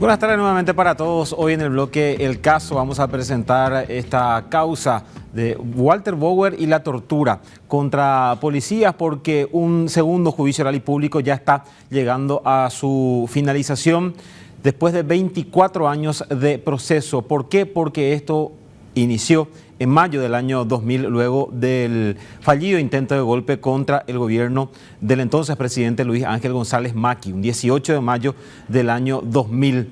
Buenas tardes nuevamente para todos. Hoy en el bloque El Caso vamos a presentar esta causa de Walter Bauer y la tortura contra policías, porque un segundo juicio oral y público ya está llegando a su finalización después de 24 años de proceso. ¿Por qué? Porque esto inició en mayo del año 2000, luego del fallido intento de golpe contra el gobierno del entonces presidente Luis Ángel González Macri, un 18 de mayo del año 2000.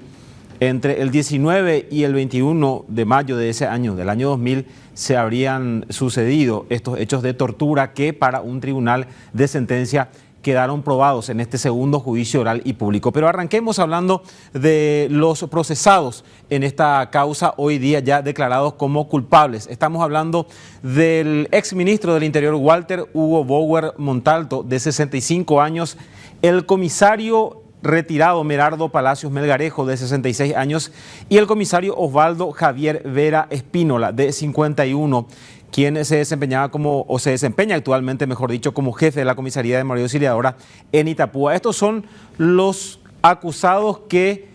Entre el 19 y el 21 de mayo de ese año, del año 2000, se habrían sucedido estos hechos de tortura que para un tribunal de sentencia quedaron probados en este segundo juicio oral y público. Pero arranquemos hablando de los procesados en esta causa, hoy día ya declarados como culpables. Estamos hablando del exministro del Interior, Walter Hugo Bauer Montalto, de 65 años, el comisario retirado Merardo Palacios Melgarejo, de 66 años, y el comisario Osvaldo Javier Vera Espínola, de 51, quien se desempeñaba se desempeña actualmente, mejor dicho, como jefe de la comisaría de María Auxiliadora en Itapúa. Estos son los acusados que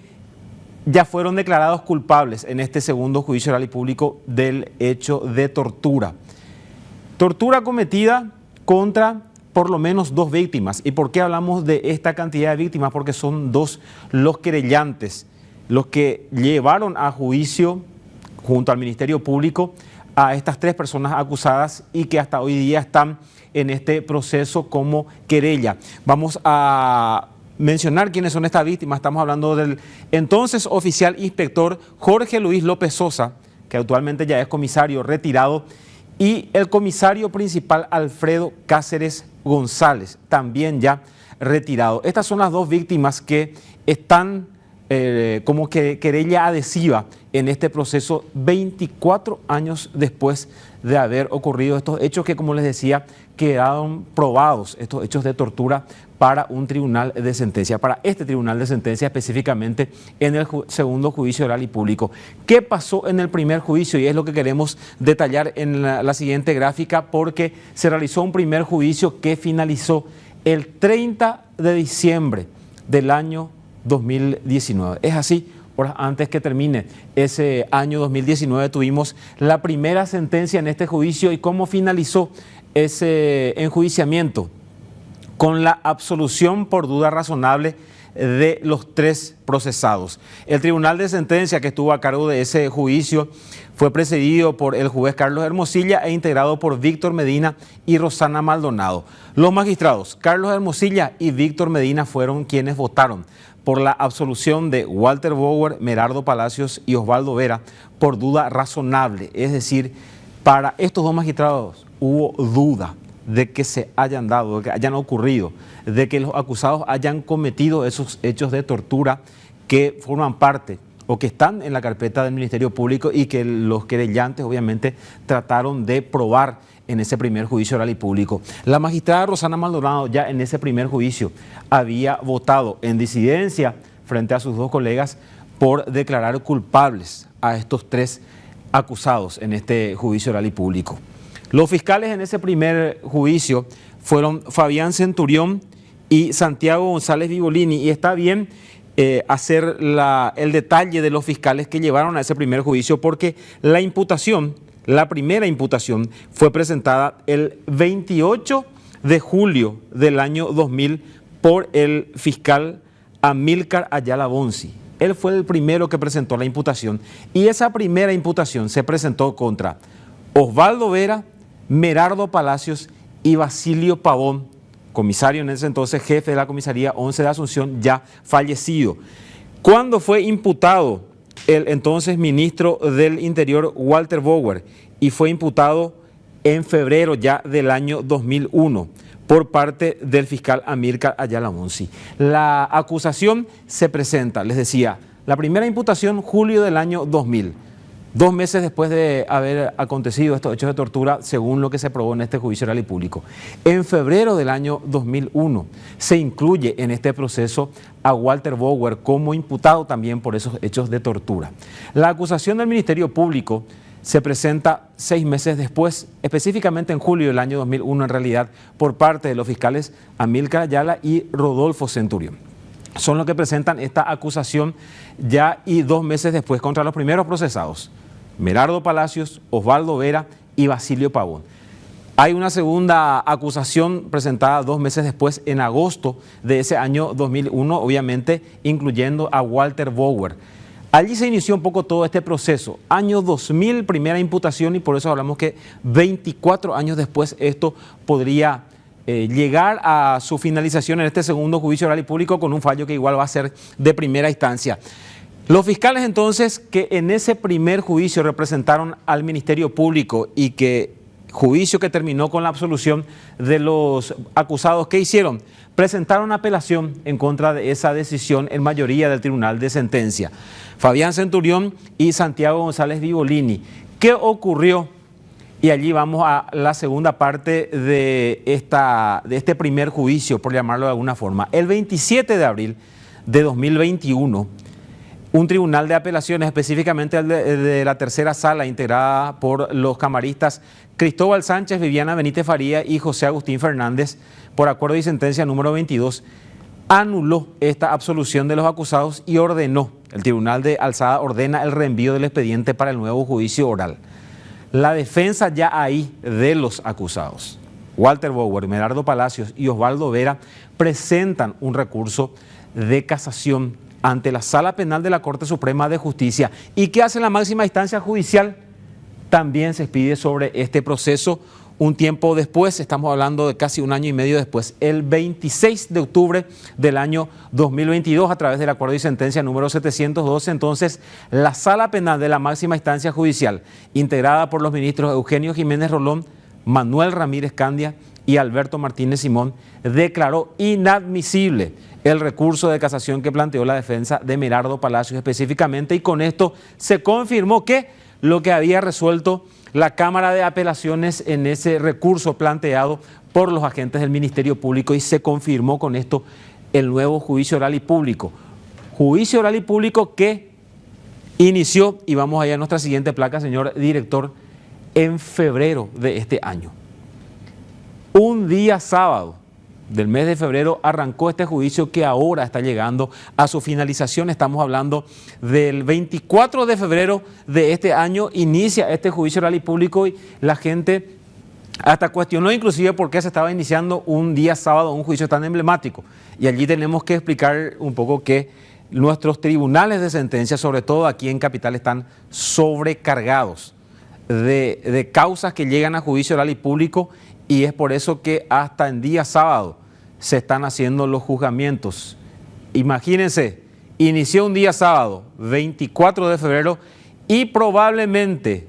ya fueron declarados culpables en este segundo juicio oral y público del hecho de tortura. Tortura cometida contra por lo menos 2 víctimas. ¿Y por qué hablamos de esta cantidad de víctimas? Porque son 2 los querellantes, los que llevaron a juicio junto al Ministerio Público a estas 3 personas acusadas y que hasta hoy día están en este proceso como querella. Vamos a mencionar quiénes son estas víctimas. Estamos hablando del entonces oficial inspector Jorge Luis López Sosa, que actualmente ya es comisario retirado, y el comisario principal Alfredo Cáceres González, también ya retirado. Estas son las 2 víctimas que están como que querella adhesiva en este proceso 24 años después de haber ocurrido estos hechos que, como les decía, quedaron probados, estos hechos de tortura, para un tribunal de sentencia, para este tribunal de sentencia específicamente en el segundo juicio oral y público. ¿Qué pasó en el primer juicio? Y es lo que queremos detallar en la siguiente gráfica, porque se realizó un primer juicio que finalizó el 30 de diciembre del año 2019. Es así, horas antes que termine ese año 2019 tuvimos la primera sentencia en este juicio. ¿Y cómo finalizó ese enjuiciamiento? Con la absolución por duda razonable de los 3 procesados. El tribunal de sentencia que estuvo a cargo de ese juicio fue presidido por el juez Carlos Hermosilla e integrado por Víctor Medina y Rosana Maldonado. Los magistrados Carlos Hermosilla y Víctor Medina fueron quienes votaron por la absolución de Walter Bauer, Merardo Palacios y Osvaldo Vera por duda razonable. Es decir, para estos 2 magistrados hubo duda de que se hayan dado, de que hayan ocurrido, de que los acusados hayan cometido esos hechos de tortura que forman parte o que están en la carpeta del Ministerio Público y que los querellantes obviamente trataron de probar en ese primer juicio oral y público. La magistrada Rosana Maldonado ya en ese primer juicio había votado en disidencia frente a sus 2 colegas por declarar culpables a estos 3 acusados en este juicio oral y público. Los fiscales en ese primer juicio fueron Fabián Centurión y Santiago González Vivolini, y está bien hacer el detalle de los fiscales que llevaron a ese primer juicio, porque la primera imputación fue presentada el 28 de julio del año 2000 por el fiscal Amílcar Ayala Bonzi. Él fue el primero que presentó la imputación, y esa primera imputación se presentó contra Osvaldo Vera, Merardo Palacios y Basilio Pavón, comisario en ese entonces, jefe de la comisaría 11 de Asunción, ya fallecido. Cuando fue imputado el entonces ministro del Interior, Walter Bauer, y fue imputado en febrero ya del año 2001 por parte del fiscal Amílcar Ayala Bonzi. La acusación se presenta, les decía, la primera imputación julio del año 2000. 2 meses después de haber acontecido estos hechos de tortura, según lo que se probó en este juicio oral y público. En febrero del año 2001 se incluye en este proceso a Walter Bauer como imputado también por esos hechos de tortura. La acusación del Ministerio Público se presenta 6 meses después, específicamente en julio del año 2001 en realidad, por parte de los fiscales Amílcar Ayala y Rodolfo Centurión. son los que presentan esta acusación ya y 2 meses después contra los primeros procesados, Merardo Palacios, Osvaldo Vera y Basilio Pavón. Hay una segunda acusación presentada 2 meses después, en agosto de ese año 2001, obviamente incluyendo a Walter Bauer. Allí se inició un poco todo este proceso. Año 2000, primera imputación, y por eso hablamos que 24 años después esto podría llegar a su finalización en este segundo juicio oral y público con un fallo que igual va a ser de primera instancia. Los fiscales entonces que en ese primer juicio representaron al Ministerio Público y que juicio que terminó con la absolución de los acusados, ¿qué hicieron? Presentaron apelación en contra de esa decisión en mayoría del Tribunal de Sentencia. Fabián Centurión y Santiago González Vivolini. ¿Qué ocurrió? Y allí vamos a la segunda parte de este primer juicio, por llamarlo de alguna forma. El 27 de abril de 2021, un tribunal de apelaciones, específicamente el de la tercera sala, integrada por los camaristas Cristóbal Sánchez, Viviana Benítez Faría y José Agustín Fernández, por acuerdo y sentencia número 22, anuló esta absolución de los acusados y ordenó, el Tribunal de Alzada ordena el reenvío del expediente para el nuevo juicio oral. La defensa ya ahí de los acusados, Walter Bauer, Merardo Palacios y Osvaldo Vera, presentan un recurso de casación ante la Sala Penal de la Corte Suprema de Justicia. ¿Y qué hace la máxima instancia judicial? También se expide sobre este proceso un tiempo después, estamos hablando de casi 1 año y medio después, el 26 de octubre del año 2022, a través del acuerdo y sentencia número 712, entonces la Sala Penal de la máxima instancia judicial, integrada por los ministros Eugenio Jiménez Rolón, Manuel Ramírez Candia y Alberto Martínez Simón, declaró inadmisible el recurso de casación que planteó la defensa de Merardo Palacios específicamente, y con esto se confirmó que lo que había resuelto la Cámara de Apelaciones en ese recurso planteado por los agentes del Ministerio Público, y se confirmó con esto el nuevo juicio oral y público. Juicio oral y público que inició, y vamos allá a nuestra siguiente placa, señor director, en febrero de este año. Un día sábado del mes de febrero arrancó este juicio que ahora está llegando a su finalización. Estamos hablando del 24 de febrero de este año, inicia este juicio oral y público, y la gente hasta cuestionó inclusive por qué se estaba iniciando un día sábado un juicio tan emblemático. Y allí tenemos que explicar un poco que nuestros tribunales de sentencia, sobre todo aquí en Capital, están sobrecargados de causas que llegan a juicio oral y público, y es por eso que hasta en día sábado se están haciendo los juzgamientos. Imagínense, inició un día sábado, 24 de febrero, y probablemente,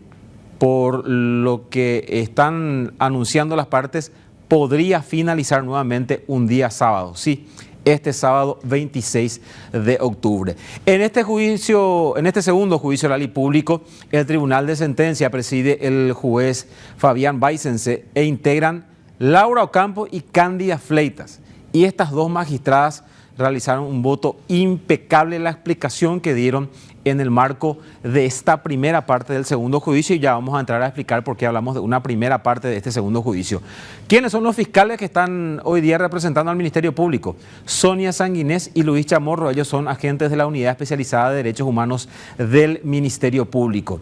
por lo que están anunciando las partes, podría finalizar nuevamente un día sábado. Sí, este sábado 26 de octubre. En este juicio, en este segundo juicio oral y público, el Tribunal de Sentencia preside el juez Fabián Baicense e integran Laura Ocampo y Cándida Fleitas. Y estas dos magistradas realizaron un voto impecable en la explicación que dieron en el marco de esta primera parte del segundo juicio, y ya vamos a entrar a explicar por qué hablamos de una primera parte de este segundo juicio. ¿Quiénes son los fiscales que están hoy día representando al Ministerio Público? Sonia Sanguinés y Luis Chamorro, ellos son agentes de la Unidad Especializada de Derechos Humanos del Ministerio Público.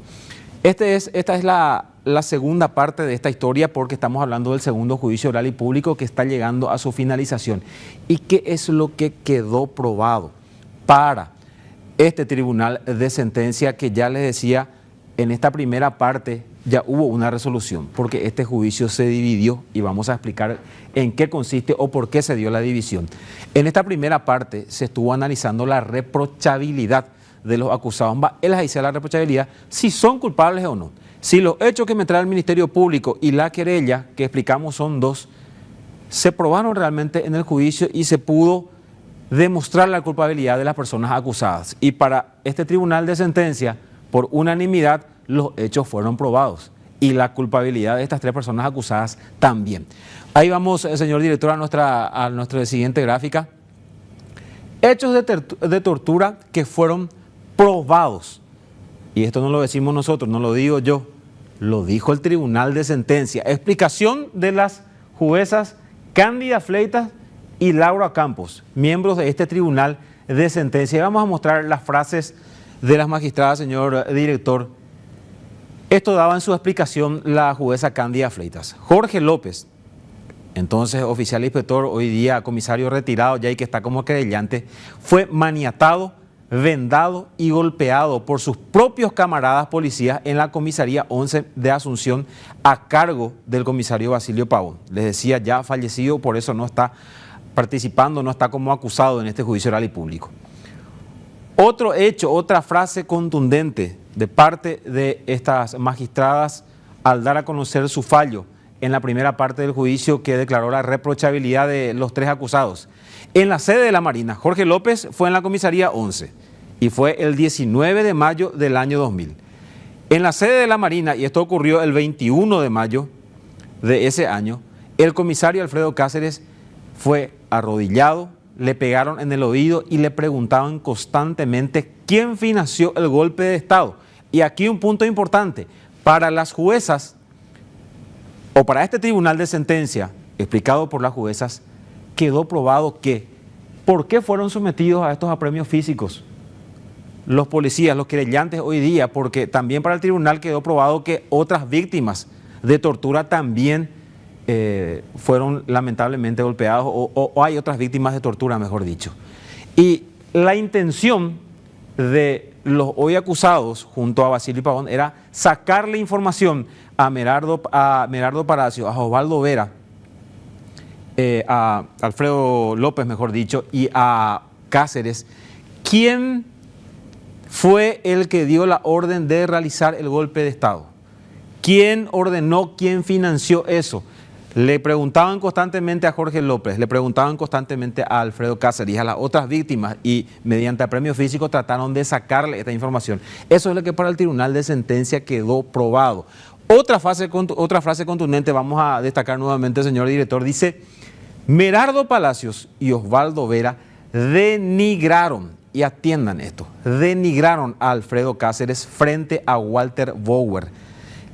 Esta es la segunda parte de esta historia, porque estamos hablando del segundo juicio oral y público que está llegando a su finalización. ¿Y qué es lo que quedó probado para este tribunal de sentencia que ya les decía, en esta primera parte ya hubo una resolución, porque este juicio se dividió y vamos a explicar en qué consiste o por qué se dio la división? En esta primera parte se estuvo analizando la reprochabilidad de los acusados. Él les dice la reprochabilidad, si son culpables o no. Si los hechos que me trae el Ministerio Público y la querella, que explicamos son 2, se probaron realmente en el juicio y se pudo demostrar la culpabilidad de las personas acusadas. Y para este tribunal de sentencia, por unanimidad, los hechos fueron probados y la culpabilidad de estas 3 personas acusadas también. Ahí vamos, señor director, a nuestra siguiente gráfica. Hechos de tortura que fueron probados. Y esto no lo decimos nosotros, no lo digo yo, lo dijo el tribunal de sentencia. Explicación de las juezas Cándida Fleitas y Laura Campos, miembros de este tribunal de sentencia. Y vamos a mostrar las frases de las magistradas, señor director. Esto daba en su explicación la jueza Cándida Fleitas. Jorge López, entonces oficial inspector, hoy día comisario retirado, ya y que está como querellante, fue maniatado, vendado y golpeado por sus propios camaradas policías en la comisaría 11 de Asunción a cargo del comisario Basilio Pavón. Les decía, ya fallecido, por eso no está participando, no está como acusado en este juicio oral y público. Otro hecho, otra frase contundente de parte de estas magistradas al dar a conocer su fallo en la primera parte del juicio que declaró la reprochabilidad de los 3 acusados. En la sede de la Marina, Jorge López fue en la comisaría 11 y fue el 19 de mayo del año 2000. En la sede de la Marina, y esto ocurrió el 21 de mayo de ese año, el comisario Alfredo Cáceres fue arrodillado, le pegaron en el oído y le preguntaban constantemente quién financió el golpe de Estado. Y aquí un punto importante, para las juezas o para este tribunal de sentencia, explicado por las juezas, quedó probado que, ¿por qué fueron sometidos a estos apremios físicos los policías, los querellantes hoy día? Porque también para el tribunal quedó probado que otras víctimas de tortura también fueron lamentablemente golpeados o hay otras víctimas de tortura, mejor dicho. Y la intención de los hoy acusados junto a Basilio Pavón era sacarle información a Merardo Palacio, a Osvaldo Vera, a Alfredo López, mejor dicho, y a Cáceres, quién fue el que dio la orden de realizar el golpe de Estado, quién ordenó, quién financió eso. Le preguntaban constantemente a Jorge López, le preguntaban constantemente a Alfredo Cáceres y a las otras víctimas y mediante apremio físico trataron de sacarle esta información. Eso es lo que para el tribunal de sentencia quedó probado. Otra frase contundente, vamos a destacar nuevamente, señor director, dice: Merardo Palacios y Osvaldo Vera denigraron, y atiendan esto, denigraron a Alfredo Cáceres frente a Walter Bower.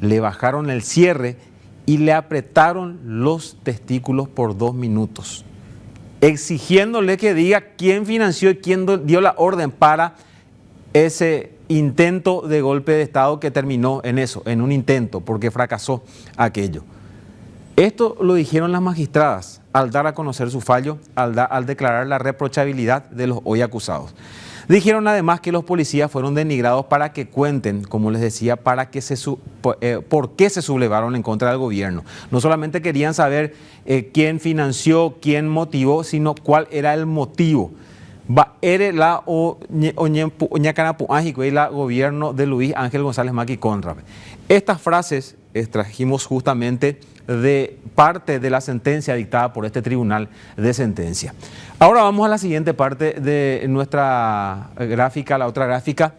Le bajaron el cierre y le apretaron los testículos por 2 minutos, exigiéndole que diga quién financió y quién dio la orden para ese intento de golpe de Estado que terminó en eso, en un intento, porque fracasó aquello. Esto lo dijeron las magistradas al dar a conocer su fallo, al declarar la reprochabilidad de los hoy acusados. Dijeron además que los policías fueron denigrados para que cuenten, como les decía, por qué se sublevaron en contra del gobierno. No solamente querían saber quién financió, quién motivó, sino cuál era el motivo. Era la gobierno de Luis Ángel González Maqui Conrad. Estas frases extrajimos justamente de parte de la sentencia dictada por este tribunal de sentencia. Ahora vamos a la siguiente parte de nuestra gráfica, la otra gráfica.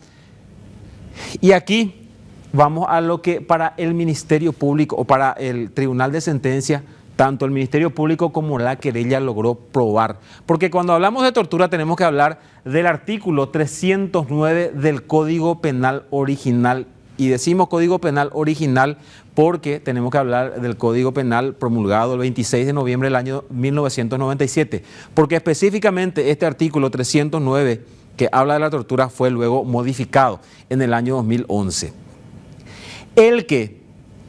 Y aquí vamos a lo que para el Ministerio Público o para el tribunal de sentencia, tanto el Ministerio Público como la querella logró probar. Porque cuando hablamos de tortura tenemos que hablar del artículo 309 del Código Penal original. Y decimos Código Penal original porque tenemos que hablar del Código Penal promulgado el 26 de noviembre del año 1997. Porque específicamente este artículo 309 que habla de la tortura fue luego modificado en el año 2011.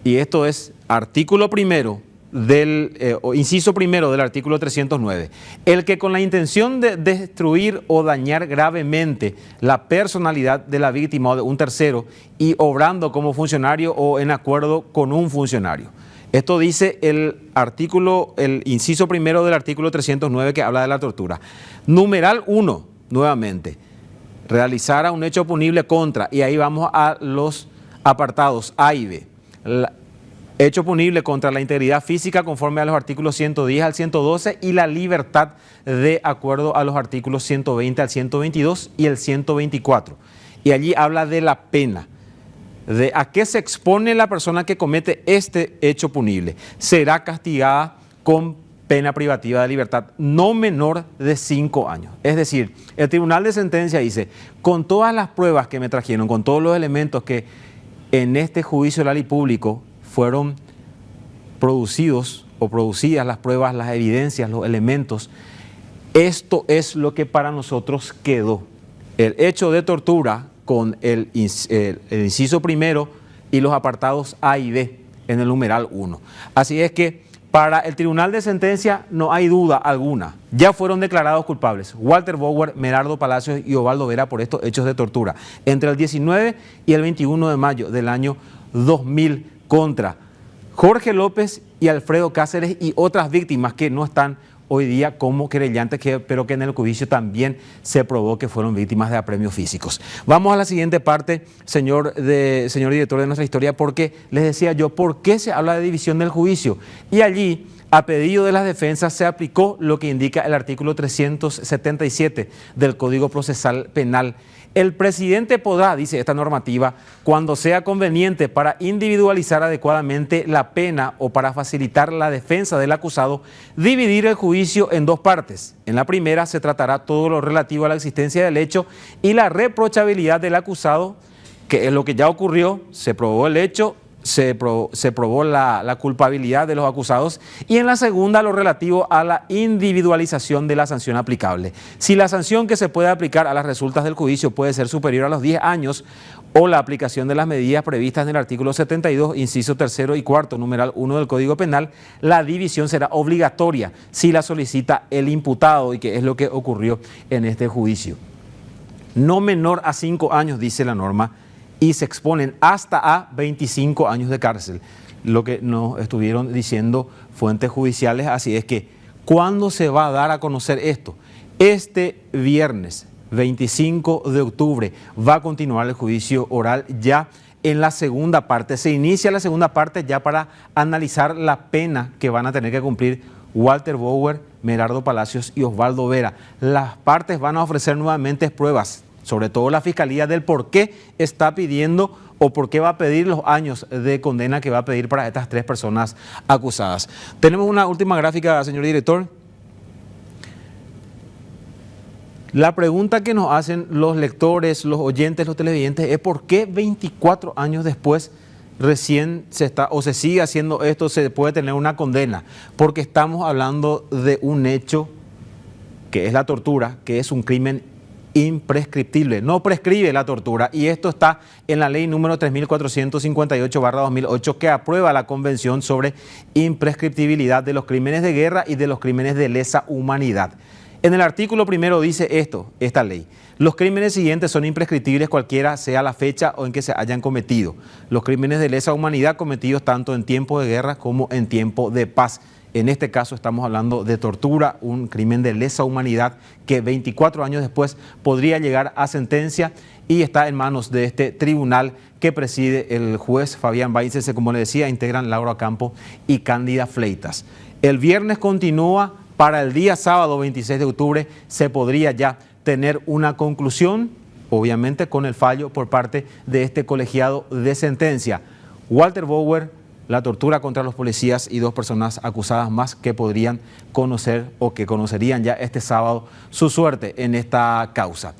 Y esto es artículo primero, inciso primero del artículo 309, el que con la intención de destruir o dañar gravemente la personalidad de la víctima o de un tercero y obrando como funcionario o en acuerdo con un funcionario. Esto dice el inciso primero del artículo 309 que habla de la tortura. Numeral 1, nuevamente, realizar un hecho punible contra, y ahí vamos a los apartados A y B. Hecho punible contra la integridad física conforme a los artículos 110 al 112 y la libertad de acuerdo a los artículos 120 al 122 y el 124. Y allí habla de la pena, de a qué se expone la persona que comete este hecho punible. Será castigada con pena privativa de libertad no menor de 5 años. Es decir, el tribunal de sentencia dice, con todas las pruebas que me trajeron, con todos los elementos que en este juicio oral y público fueron producidos o producidas las pruebas, las evidencias, los elementos, Esto es lo que para nosotros quedó. El hecho de tortura con el inciso primero y los apartados A y B en el numeral 1. Así es que para el tribunal de sentencia no hay duda alguna. Ya fueron declarados culpables Walter Bower, Merardo Palacios y Osvaldo Vera por estos hechos de tortura entre el 19 y el 21 de mayo del año 2000 contra Jorge López y Alfredo Cáceres y otras víctimas que no están hoy día como querellantes, pero que en el juicio también se probó que fueron víctimas de apremios físicos. Vamos a la siguiente parte, señor director de nuestra historia, porque les decía yo, ¿por qué se habla de división del juicio? Y allí, a pedido de las defensas, se aplicó lo que indica el artículo 377 del Código Procesal Penal. El presidente podrá, dice esta normativa, cuando sea conveniente para individualizar adecuadamente la pena o para facilitar la defensa del acusado, dividir el juicio en dos partes. En la primera se tratará todo lo relativo a la existencia del hecho y la reprochabilidad del acusado, que es lo que ya ocurrió, se probó el hecho, se probó la culpabilidad de los acusados, y en la segunda lo relativo a la individualización de la sanción aplicable. Si la sanción que se puede aplicar a las resultas del juicio puede ser superior a los 10 años o la aplicación de las medidas previstas en el artículo 72, inciso tercero y cuarto, numeral 1 del Código Penal, la división será obligatoria si la solicita el imputado, y que es lo que ocurrió en este juicio. No menor a 5 años, dice la norma, y se exponen hasta a 25 años de cárcel, lo que nos estuvieron diciendo fuentes judiciales. Así es que, ¿cuándo se va a dar a conocer esto? Este viernes 25 de octubre va a continuar el juicio oral ya en la segunda parte. Se inicia la segunda parte ya para analizar la pena que van a tener que cumplir Walter Bower, Merardo Palacios y Osvaldo Vera. Las partes van a ofrecer nuevamente pruebas, sobre todo la Fiscalía, del por qué está pidiendo o por qué va a pedir los años de condena que va a pedir para estas tres personas acusadas. Tenemos una última gráfica, señor director. La pregunta que nos hacen los lectores, los oyentes, los televidentes es por qué 24 años después recién se sigue haciendo esto, se puede tener una condena. Porque estamos hablando de un hecho que es la tortura, que es un crimen imprescriptible, no prescribe la tortura, y esto está en la ley número 3458/2008, que aprueba la Convención sobre imprescriptibilidad de los crímenes de guerra y de los crímenes de lesa humanidad. En el artículo primero dice esta ley: los crímenes siguientes son imprescriptibles cualquiera sea la fecha o en que se hayan cometido. Los crímenes de lesa humanidad cometidos tanto en tiempo de guerra como en tiempo de paz. En este caso estamos hablando de tortura, un crimen de lesa humanidad que 24 años después podría llegar a sentencia, y está en manos de este tribunal que preside el juez Fabián Báices, como le decía, integran Laura Campo y Cándida Fleitas. El viernes continúa, para el día sábado 26 de octubre se podría ya tener una conclusión, obviamente con el fallo por parte de este colegiado de sentencia. Walter Bower, la tortura contra los policías y dos personas acusadas más que podrían conocer o que conocerían ya este sábado su suerte en esta causa.